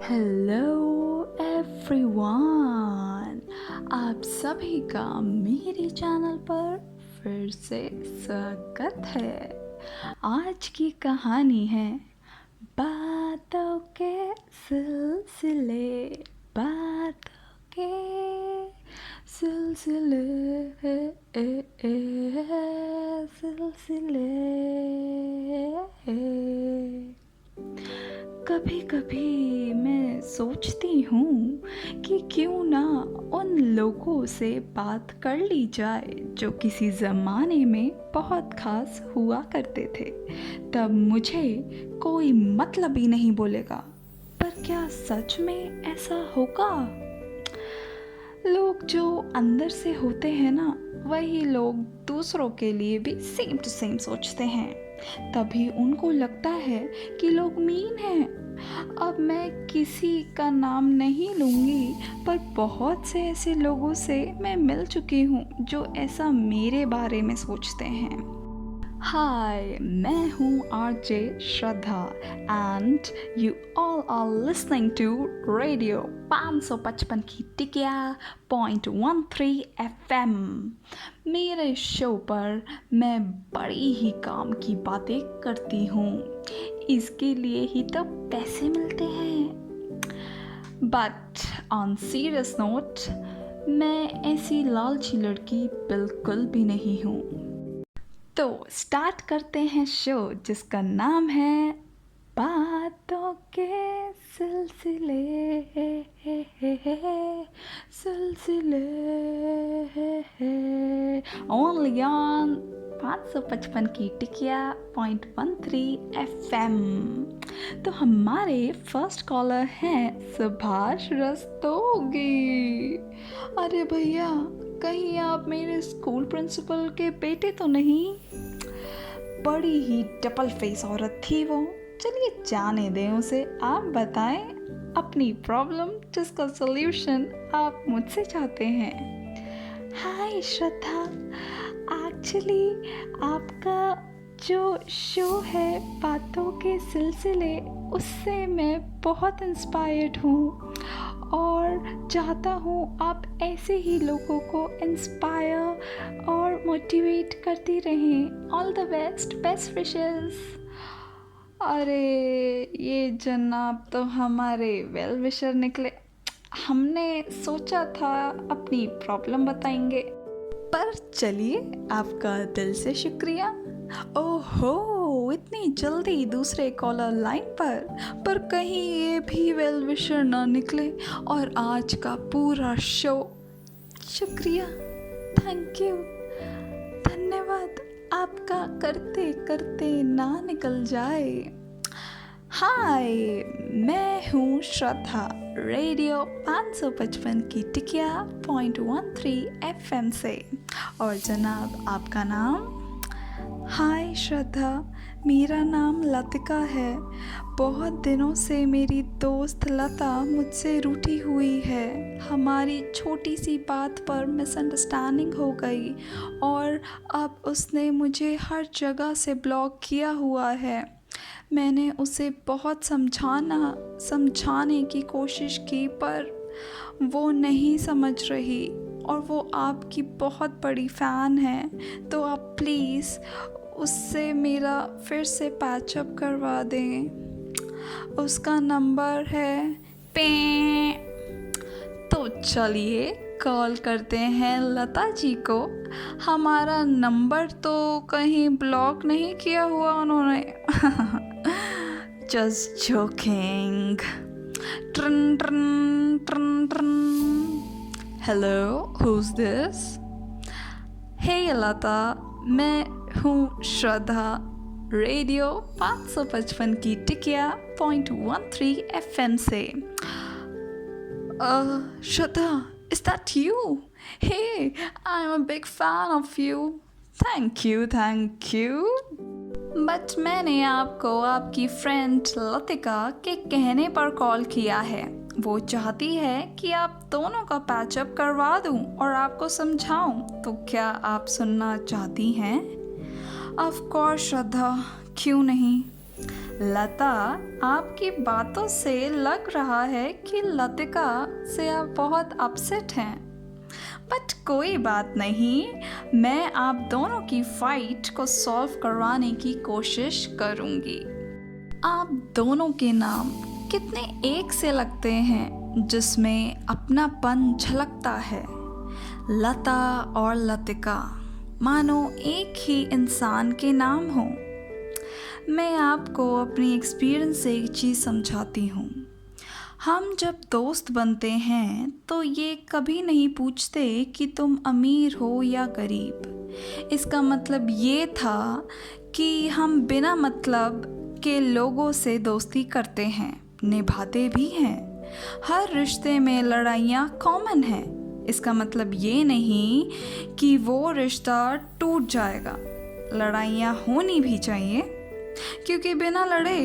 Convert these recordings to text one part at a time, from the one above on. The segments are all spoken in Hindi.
हेलो एवरीवन, आप सभी का मेरे चैनल पर फिर से स्वागत है। आज की कहानी है बातों के सिलसिले, बातों के सिलसिले, सिलसिले। कभी कभी मैं सोचती हूँ कि क्यों ना उन लोगों से बात कर ली जाए जो किसी ज़माने में बहुत खास हुआ करते थे। तब मुझे कोई मतलब ही नहीं बोलेगा। पर क्या सच में ऐसा होगा? लोग जो अंदर से होते हैं ना, वही लोग दूसरों के लिए भी सेम टू सेम सोचते हैं। तभी उनको लगता है कि लोग मीन हैं। अब मैं किसी का नाम नहीं लूँगी, पर बहुत से ऐसे लोगों से मैं मिल चुकी हूँ जो ऐसा मेरे बारे में सोचते हैं। हाय, मैं हूँ RJ Shraddha and you all are listening to radio 555 की टिकिया .13 FM। मेरे शो पर मैं बड़ी ही काम की बातें करती हूँ, इसके लिए ही तो पैसे मिलते हैं। बट ऑन सीरियस नोट, मैं ऐसी लालची लड़की बिल्कुल भी नहीं हूँ। तो स्टार्ट करते हैं शो जिसका नाम है बातों के सिलसिले, सिलसिले। ओनली ऑन 555 की टिकिया .13 FM। तो हमारे फर्स्ट कॉलर हैं सुभाष रस्तोगी। अरे भैया, कहीं आप मेरे स्कूल प्रिंसिपल के बेटे तो नहीं? बड़ी ही डबल फेस औरत थी वो। चलिए जाने दें उसे। आप बताएं अपनी प्रॉब्लम जिसका सॉल्यूशन आप मुझसे चाहते हैं। हाय श्रद्धा, एक्चुअली आपका जो शो है बातों के सिलसिले, उससे मैं बहुत इंस्पायर्ड हूँ और चाहता हूँ आप ऐसे ही लोगों को इंस्पायर और मोटिवेट करती रहें। All the best, best wishes. अरे ये जनाब तो हमारे वेल विशर निकले। हमने सोचा था अपनी प्रॉब्लम बताएंगे, पर चलिए, आपका दिल से शुक्रिया। ओहो, इतनी जल्दी दूसरे कॉलर लाइन पर कहीं ये भी वेल विशर ना निकले और आज का पूरा शो। शुक्रिया, थैंक यू, धन्यवाद आपका करते करते ना निकल जाए। हाय, मैं हूँ श्रद्धा, रेडियो 555 की टिकिया .13 FM से। और जनाब, आपका नाम? हाय श्रद्धा, मेरा नाम लतिका है। बहुत दिनों से मेरी दोस्त लता मुझसे रूठी हुई है। हमारी छोटी सी बात पर मिसअंडरस्टैंडिंग हो गई और अब उसने मुझे हर जगह से ब्लॉक किया हुआ है। मैंने उसे बहुत समझाने की कोशिश की, पर वो नहीं समझ रही और वो आपकी बहुत बड़ी फ़ैन है। तो आप प्लीज़ उससे मेरा फिर से पैचअप करवा दें। उसका नंबर है पे। तो चलिए कॉल करते हैं लता जी को। हमारा नंबर तो कहीं ब्लॉक नहीं किया हुआ उन्होंने। Just joking. ट्रन ट्रन ट्रन ट्रन। Hello, who's this? Hey Lata, मैं हूँ श्रद्धा, रेडियो 555 की टिकिया .13 FM से। Shraddha, is that you? Hey, I'm a big fan of you. Thank you. But मैंने आपको आपकी फ्रेंड लतिका के कहने पर कॉल किया है। वो चाहती है कि आप दोनों का पैचअप करवा दूं और आपको समझाऊं। तो क्या आप सुनना चाहती हैं? ऑफ कोर्स श्रद्धा, क्यों नहीं। लता, आपकी बातों से लग रहा है कि लतिका से आप बहुत अपसेट हैं। बट कोई बात नहीं, मैं आप दोनों की फाइट को सॉल्व करवाने की कोशिश करूंगी। आप दोनों के नाम कितने एक से लगते हैं, जिसमें अपनापन झलकता है। लता और लतिका मानो एक ही इंसान के नाम हो। मैं आपको अपनी एक्सपीरियंस से एक चीज़ समझाती हूँ। हम जब दोस्त बनते हैं तो ये कभी नहीं पूछते कि तुम अमीर हो या गरीब। इसका मतलब ये था कि हम बिना मतलब के लोगों से दोस्ती करते हैं, निभाते भी हैं। हर रिश्ते में लड़ाइयाँ कॉमन हैं। इसका मतलब ये नहीं कि वो रिश्ता टूट जाएगा। लड़ाइयाँ होनी भी चाहिए, क्योंकि बिना लड़े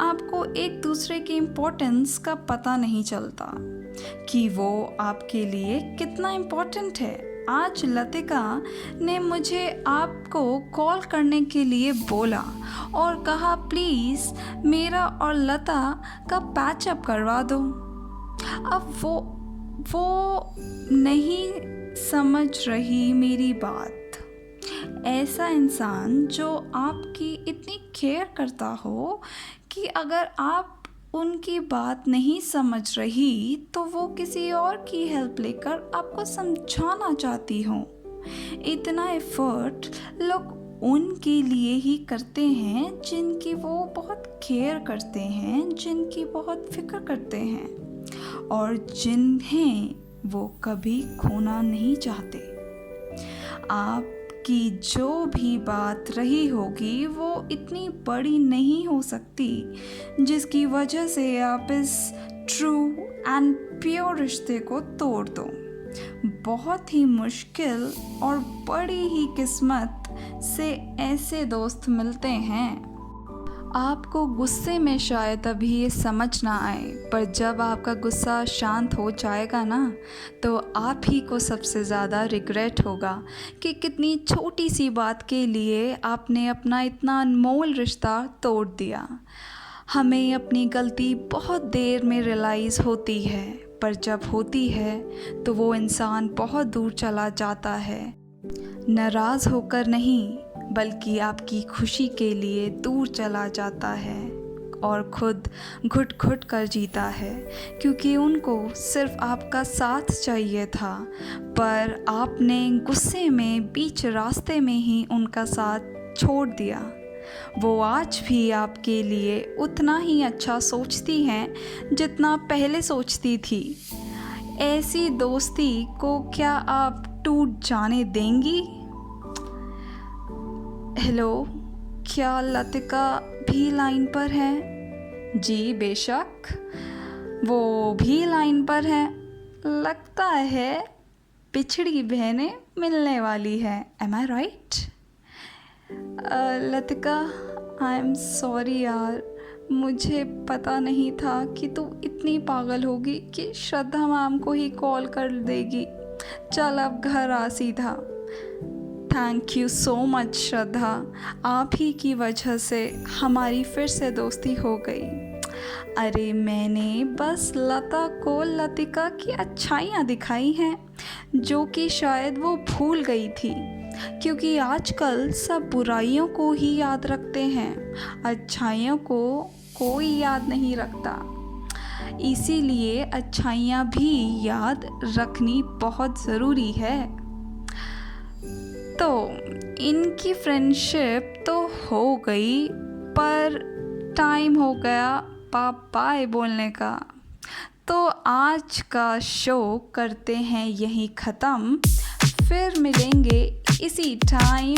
आपको एक दूसरे की इम्पोर्टेंस का पता नहीं चलता कि वो आपके लिए कितना इम्पोर्टेंट है। आज लतिका ने मुझे आपको कॉल करने के लिए बोला और कहा प्लीज़ मेरा और लता का पैचअप करवा दो। अब वो नहीं समझ रही मेरी बात। ऐसा इंसान जो आपकी इतनी केयर करता हो कि अगर आप उनकी बात नहीं समझ रही तो वो किसी और की हेल्प लेकर आपको समझाना चाहती हो। इतना एफर्ट लोग उनके लिए ही करते हैं जिनकी वो बहुत केयर करते हैं, जिनकी बहुत फिक्र करते हैं और जिन्हें वो कभी खोना नहीं चाहते। आपकी जो भी बात रही होगी वो इतनी बड़ी नहीं हो सकती जिसकी वजह से आप इस ट्रू एंड प्योर रिश्ते को तोड़ दो। बहुत ही मुश्किल और बड़ी ही किस्मत से ऐसे दोस्त मिलते हैं। आपको गुस्से में शायद अभी ये समझ ना आए, पर जब आपका गुस्सा शांत हो जाएगा ना, तो आप ही को सबसे ज़्यादा रिग्रेट होगा कि कितनी छोटी सी बात के लिए आपने अपना इतना अनमोल रिश्ता तोड़ दिया। हमें अपनी गलती बहुत देर में रियलाइज़ होती है, पर जब होती है तो वो इंसान बहुत दूर चला जाता है। नाराज़ होकर नहीं, बल्कि आपकी खुशी के लिए दूर चला जाता है और खुद घुट घुट कर जीता है, क्योंकि उनको सिर्फ आपका साथ चाहिए था, पर आपने गुस्से में बीच रास्ते में ही उनका साथ छोड़ दिया। वो आज भी आपके लिए उतना ही अच्छा सोचती हैं जितना पहले सोचती थी। ऐसी दोस्ती को क्या आप टूट जाने देंगी? हेलो, क्या लतिका भी लाइन पर है? जी बेशक, वो भी लाइन पर है। लगता है पिछड़ी बहनें मिलने वाली है। Am I right? Latika, I am sorry यार, मुझे पता नहीं था कि तू इतनी पागल होगी कि श्रद्धा मैम को ही कॉल कर देगी। चल अब घर आ सीधा। थैंक यू सो मच श्रद्धा, आप ही की वजह से हमारी फिर से दोस्ती हो गई। अरे मैंने बस लता को लतिका की अच्छाइयाँ दिखाई हैं जो कि शायद वो भूल गई थी, क्योंकि आजकल सब बुराइयों को ही याद रखते हैं, अच्छाइयों को कोई याद नहीं रखता। इसीलिए अच्छाइयाँ भी याद रखनी बहुत ज़रूरी है। तो इनकी फ्रेंडशिप तो हो गई, पर टाइम हो गया बाय बोलने का। तो आज का शो करते हैं यहीं ख़त्म। फिर मिलेंगे इसी टाइम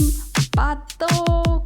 बातों